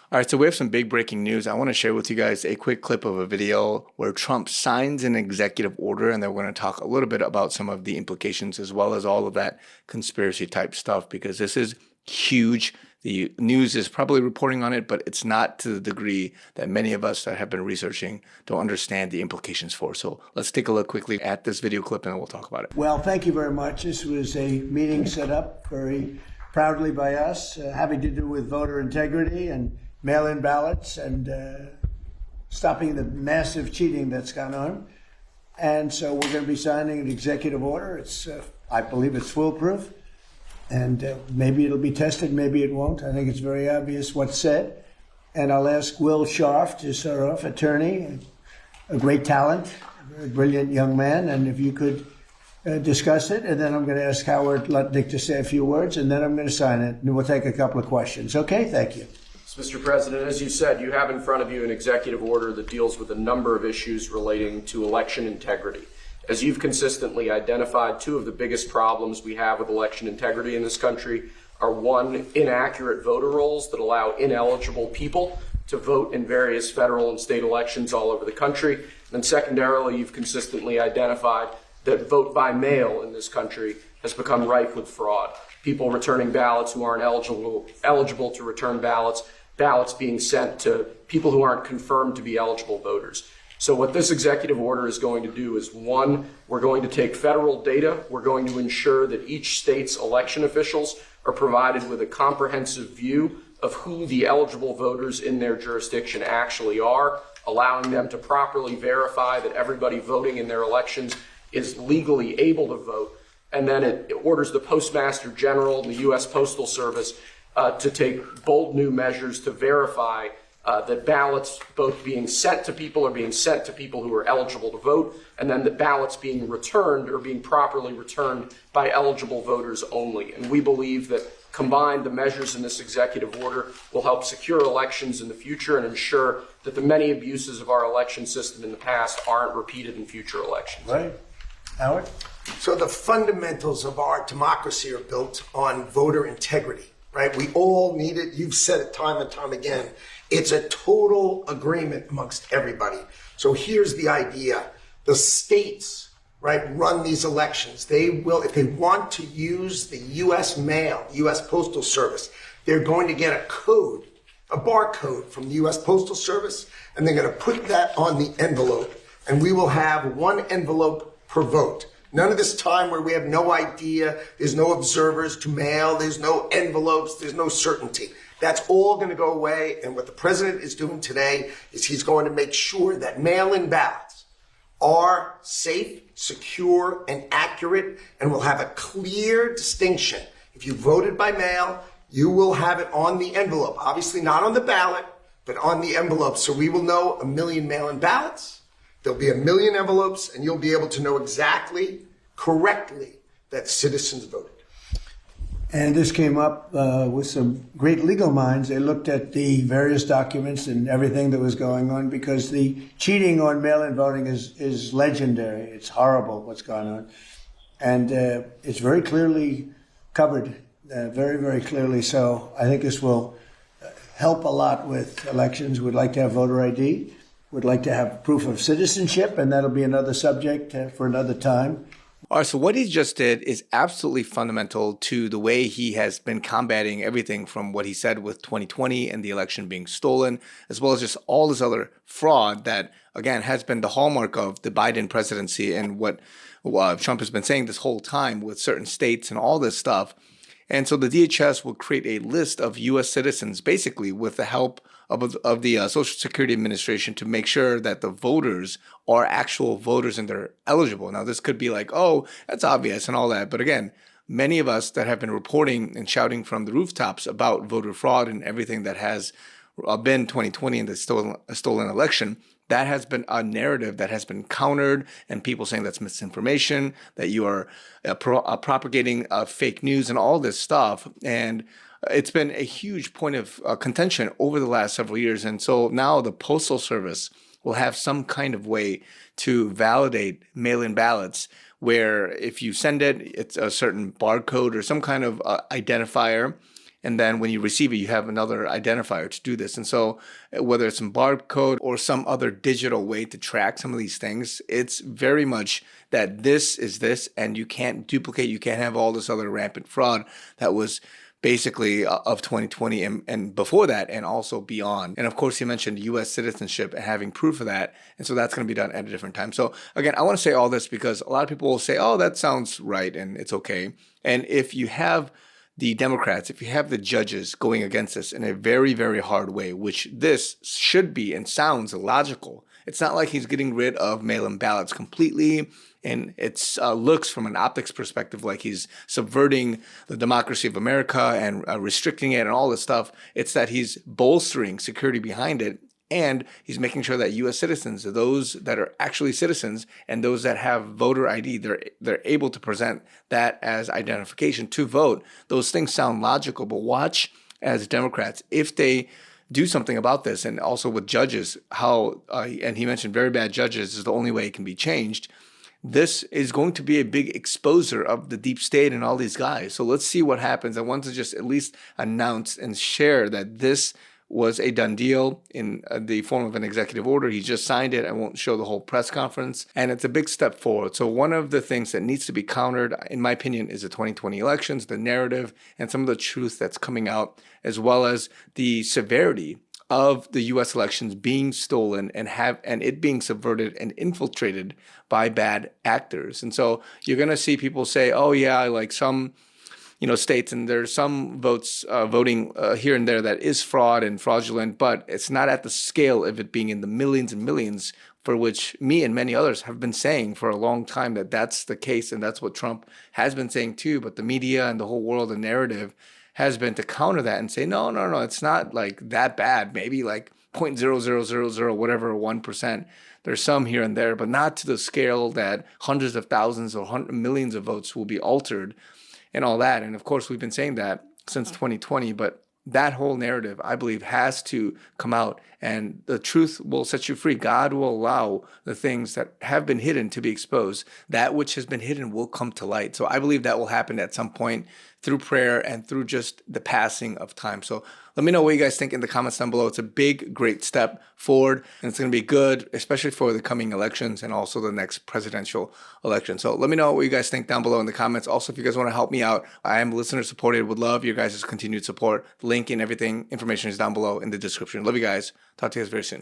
All right, so we have some big breaking news. I want to share with you guys a quick clip of a video where Trump signs an executive order, and then we're going to talk a little bit about some of the implications as well as all of that conspiracy type stuff, because this is huge. The news is probably reporting on it, but it's not to the degree that many of us that have been researching don't understand the implications for. So let's take a look quickly at this video clip and then we'll talk about it. Well, thank you very much. This was a meeting set up very proudly by us, having to do with voter integrity and mail-in ballots and stopping the massive cheating that's gone on. And so we're going to be signing an executive order. It's, I believe it's foolproof. And maybe it'll be tested, maybe it won't. I think it's very obvious what's said. And I'll ask Will Scharf to start off, attorney, a great talent, a very brilliant young man. And if you could discuss it, and then I'm going to ask Howard Lutnick to say a few words, and then I'm going to sign it, and we'll take a couple of questions. Okay, thank you. Mr. President, as you said, you have in front of you an executive order that deals with a number of issues relating to election integrity. As you've consistently identified, two of the biggest problems we have with election integrity in this country are, one, inaccurate voter rolls that allow ineligible people to vote in various federal and state elections all over the country. And secondarily, you've consistently identified that vote by mail in this country has become rife with fraud. People returning ballots who aren't eligible to return ballots being sent to people who aren't confirmed to be eligible voters. So what this executive order is going to do is, one, we're going to take federal data. We're going to ensure that each state's election officials are provided with a comprehensive view of who the eligible voters in their jurisdiction actually are, allowing them to properly verify that everybody voting in their elections is legally able to vote. And then it orders the Postmaster General and the U.S. Postal Service to take bold new measures to verify that ballots both being sent to people are being sent to people who are eligible to vote, and then the ballots being returned or being properly returned by eligible voters only. And we believe that combined, the measures in this executive order will help secure elections in the future and ensure that the many abuses of our election system in the past aren't repeated in future elections. Right. Howard? So the fundamentals of our democracy are built on voter integrity, right? We all need it. You've said it time and time again. It's a total agreement amongst everybody. So here's the idea. The states, right, run these elections. They will, if they want to use the U.S. mail, U.S. Postal Service, they're going to get a code, a barcode from the U.S. Postal Service, and they're going to put that on the envelope, and we will have one envelope per vote. None of this time where we have no idea, there's no observers to mail, there's no envelopes, there's no certainty. That's all going to go away. And what the president is doing today is he's going to make sure that mail-in ballots are safe, secure, and accurate, and will have a clear distinction. If you voted by mail, you will have it on the envelope. Obviously not on the ballot, but on the envelope. So we will know 1 million mail-in ballots. There'll be 1 million envelopes, and you'll be able to know exactly, correctly, that citizens voted. And this came up with some great legal minds. They looked at the various documents and everything that was going on, because the cheating on mail-in voting is legendary. It's horrible what's going on. And it's very clearly covered, very, very clearly. So I think this will help a lot with elections. We'd like to have voter ID. We'd like to have proof of citizenship, and that'll be another subject for another time. All right, so what he just did is absolutely fundamental to the way he has been combating everything from what he said with 2020 and the election being stolen, as well as just all this other fraud that, again, has been the hallmark of the Biden presidency and what Trump has been saying this whole time with certain states and all this stuff. And so the DHS will create a list of U.S. citizens, basically with the help of the Social Security Administration, to make sure that the voters are actual voters and they're eligible. Now, this could be like, oh, that's obvious and all that. But again, many of us that have been reporting and shouting from the rooftops about voter fraud and everything that has been 2020 and the stolen election, that has been a narrative that has been countered, and people saying that's misinformation, that you are propagating fake news and all this stuff. And it's been a huge point of contention over the last several years. And so now the Postal Service will have some kind of way to validate mail-in ballots, where if you send it, it's a certain barcode or some kind of identifier. And then when you receive it, you have another identifier to do this. And so whether it's some barcode or some other digital way to track some of these things, it's very much that this is this, and you can't duplicate, you can't have all this other rampant fraud that was basically of 2020 and before that, and also beyond. And of course, you mentioned U.S. citizenship and having proof of that. And so that's going to be done at a different time. So again, I want to say all this because a lot of people will say, oh, that sounds right and it's okay. And if you have the Democrats, if you have the judges going against this in a very, very hard way, which this should be and sounds logical. It's not like he's getting rid of mail-in ballots completely, and it looks from an optics perspective like he's subverting the democracy of America and restricting it and all this stuff. It's that he's bolstering security behind it, and he's making sure that U.S. citizens, those that are actually citizens and those that have voter ID, they're able to present that as identification to vote. Those things sound logical, but watch as Democrats, if they do something about this, and also with judges, how, and he mentioned very bad judges is the only way it can be changed. This is going to be a big exposer of the deep state and all these guys. So let's see what happens. I want to just at least announce and share that this was a done deal in the form of an executive order. He just signed it. I won't show the whole press conference. And it's a big step forward. So one of the things that needs to be countered, in my opinion, is the 2020 elections, the narrative, and some of the truth that's coming out, as well as the severity of the U.S. elections being stolen and it being subverted and infiltrated by bad actors. And so you're going to see people say, oh, yeah, like some states, and there's some voting here and there that is fraud and fraudulent, but it's not at the scale of it being in the millions and millions, for which me and many others have been saying for a long time that that's the case, and that's what Trump has been saying too. But the media and the whole world, the narrative has been to counter that and say, no, it's not like that bad. Maybe like 0.0000 whatever 1%. There's some here and there, but not to the scale that hundreds of thousands or millions of votes will be altered and all that. And of course, we've been saying that since 2020, but that whole narrative, I believe, has to come out, and the truth will set you free. God will allow the things that have been hidden to be exposed. That which has been hidden will come to light. So I believe that will happen at some point through prayer and through just the passing of time. So let me know what you guys think in the comments down below. It's a big, great step forward, and it's going to be good, especially for the coming elections and also the next presidential election. So let me know what you guys think down below in the comments. Also, if you guys want to help me out, I am listener supported. Would love your guys' continued support. The link and everything, information is down below in the description. Love you guys. Talk to you guys very soon.